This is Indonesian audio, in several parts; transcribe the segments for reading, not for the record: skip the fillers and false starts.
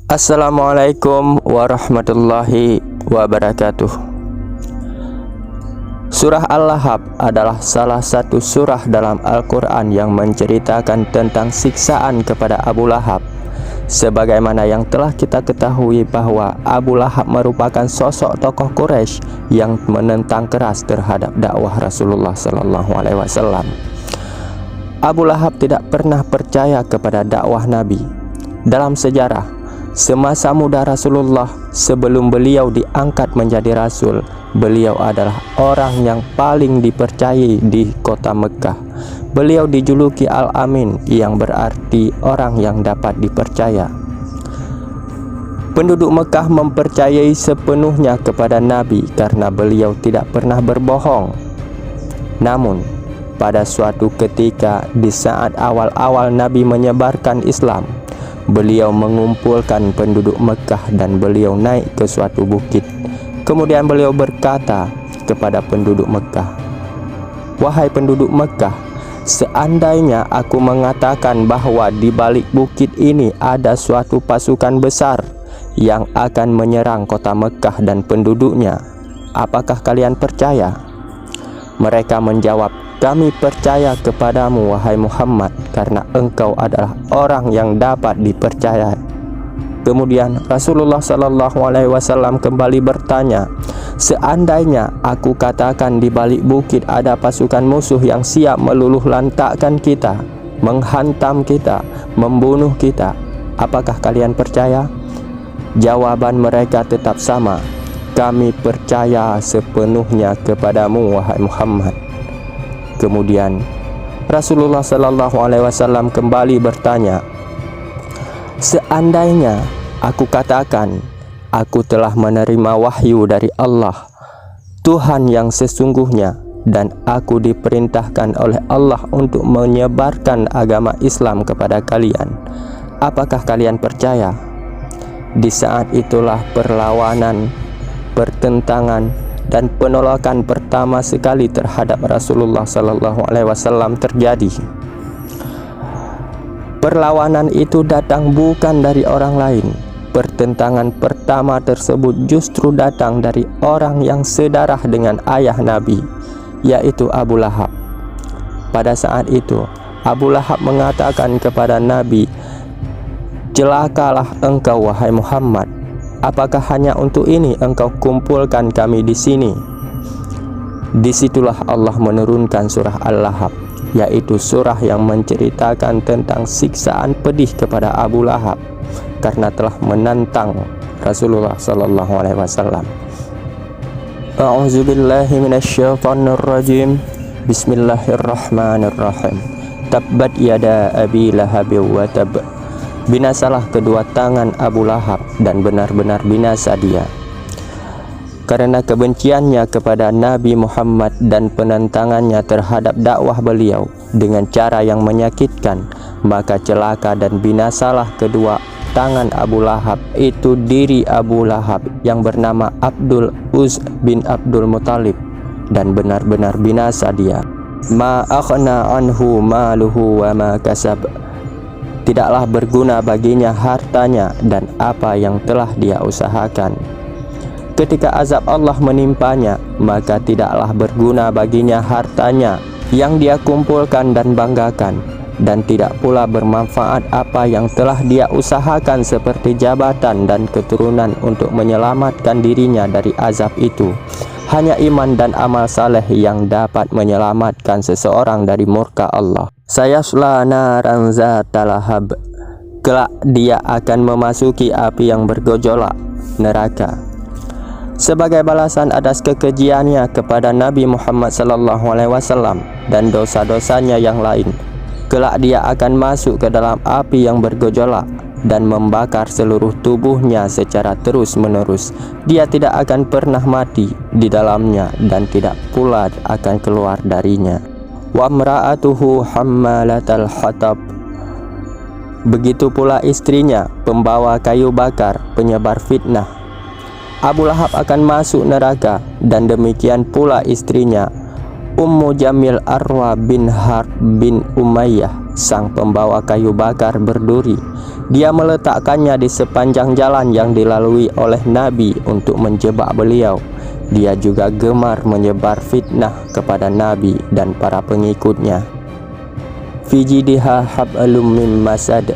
Assalamualaikum warahmatullahi wabarakatuh. Surah Al-Lahab adalah salah satu surah dalam Al-Quran yang menceritakan tentang siksaan kepada Abu Lahab. Sebagaimana yang telah kita ketahui bahwa Abu Lahab merupakan sosok tokoh Quraisy yang menentang keras terhadap dakwah Rasulullah SAW. Abu Lahab tidak pernah percaya kepada dakwah Nabi. Dalam sejarah, semasa muda Rasulullah sebelum beliau diangkat menjadi Rasul, beliau adalah orang yang paling dipercayai di kota Mekah. Beliau dijuluki Al-Amin, yang berarti orang yang dapat dipercaya. Penduduk Mekah mempercayai sepenuhnya kepada Nabi karena beliau tidak pernah berbohong. Namun, pada suatu ketika di saat awal-awal Nabi menyebarkan Islam, beliau mengumpulkan penduduk Mekah dan beliau naik ke suatu bukit. Kemudian beliau berkata kepada penduduk Mekah, "Wahai penduduk Mekah, seandainya aku mengatakan bahwa di balik bukit ini ada suatu pasukan besar yang akan menyerang kota Mekah dan penduduknya, apakah kalian percaya?" Mereka menjawab, "Kami percaya kepadamu wahai Muhammad, karena engkau adalah orang yang dapat dipercaya." Kemudian Rasulullah SAW kembali bertanya, "Seandainya aku katakan di balik bukit ada pasukan musuh yang siap meluluh lantakkan kita, menghantam kita, membunuh kita, apakah kalian percaya?" Jawaban mereka tetap sama, "Kami percaya sepenuhnya kepadamu wahai Muhammad." Kemudian Rasulullah SAW kembali bertanya, "Seandainya aku katakan aku telah menerima wahyu dari Allah, Tuhan yang sesungguhnya, dan aku diperintahkan oleh Allah untuk menyebarkan agama Islam kepada kalian, apakah kalian percaya?" Di saat itulah perlawanan, pertentangan, dan penolakan pertama sekali terhadap Rasulullah SAW terjadi. Perlawanan itu datang bukan dari orang lain. Pertentangan pertama tersebut justru datang dari orang yang sedarah dengan ayah Nabi, yaitu Abu Lahab. Pada saat itu, Abu Lahab mengatakan kepada Nabi, "Celakalah engkau wahai Muhammad. Apakah hanya untuk ini engkau kumpulkan kami di sini?" Disitulah Allah menurunkan surah Al-Lahab, yaitu surah yang menceritakan tentang siksaan pedih kepada Abu Lahab karena telah menantang Rasulullah SAW. A'udzubillahi minasyaitonirrajim. Bismillahirrahmanirrahim. Tabbat yada abi lahab wa tab. Binasalah kedua tangan Abu Lahab dan benar-benar binasa dia. Karena kebenciannya kepada Nabi Muhammad dan penentangannya terhadap dakwah beliau dengan cara yang menyakitkan, maka celaka dan binasalah kedua tangan Abu Lahab, itu diri Abu Lahab yang bernama Abdul Uz bin Abdul Muthalib, dan benar-benar binasa dia. Ma akhna anhu maluhu wa ma kasab. Tidaklah berguna baginya hartanya dan apa yang telah dia usahakan. Ketika azab Allah menimpanya, maka tidaklah berguna baginya hartanya yang dia kumpulkan dan banggakan, dan tidak pula bermanfaat apa yang telah dia usahakan seperti jabatan dan keturunan untuk menyelamatkan dirinya dari azab itu. Hanya iman dan amal saleh yang dapat menyelamatkan seseorang dari murka Allah. Sayasla naran zata lahab. Kelak dia akan memasuki api yang bergejolak, neraka. Sebagai balasan atas kekejiannya kepada Nabi Muhammad SAW dan dosa-dosanya yang lain, kelak dia akan masuk ke dalam api yang bergejolak dan membakar seluruh tubuhnya secara terus-menerus. Dia tidak akan pernah mati di dalamnya dan tidak pula akan keluar darinya. Wa imra'atuhu hammalatal hatab. Begitu pula istrinya, pembawa kayu bakar, penyebar fitnah. Abu Lahab akan masuk neraka, dan demikian pula istrinya Ummu Jamil Arwa bin Harb bin Umayyah, sang pembawa kayu bakar berduri. Dia meletakkannya di sepanjang jalan yang dilalui oleh Nabi untuk menjebak beliau. Dia juga gemar menyebar fitnah kepada Nabi dan para pengikutnya. Fi jidiha hablum min masad.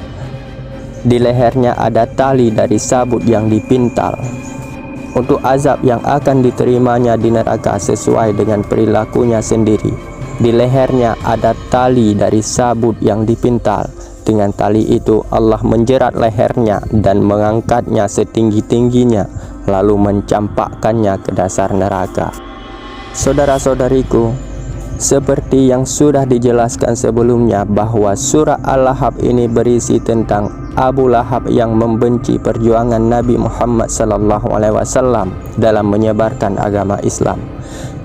Di lehernya ada tali dari sabut yang dipintal. Untuk azab yang akan diterimanya di neraka sesuai dengan perilakunya sendiri. Di lehernya ada tali dari sabut yang dipintal. Dengan tali itu Allah menjerat lehernya dan mengangkatnya setinggi-tingginya, lalu mencampakkannya ke dasar neraka. Saudara-saudariku, seperti yang sudah dijelaskan sebelumnya bahwa surah Al-Lahab ini berisi tentang Abu Lahab yang membenci perjuangan Nabi Muhammad SAW dalam menyebarkan agama Islam.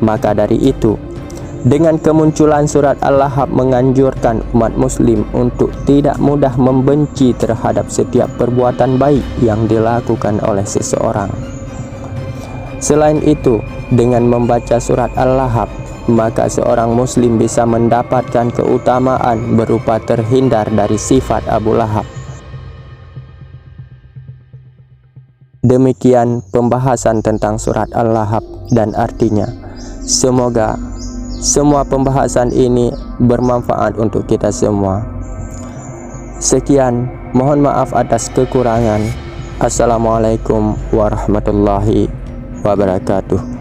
Maka dari itu, dengan kemunculan surat Al-Lahab menganjurkan umat muslim untuk tidak mudah membenci terhadap setiap perbuatan baik yang dilakukan oleh seseorang. Selain itu, dengan membaca surat Al-Lahab, maka seorang muslim bisa mendapatkan keutamaan berupa terhindar dari sifat Abu Lahab. Demikian pembahasan tentang surat Al-Lahab dan artinya. Semoga semua pembahasan ini bermanfaat untuk kita semua. Sekian, mohon maaf atas kekurangan. Assalamualaikum warahmatullahi wabarakatuh.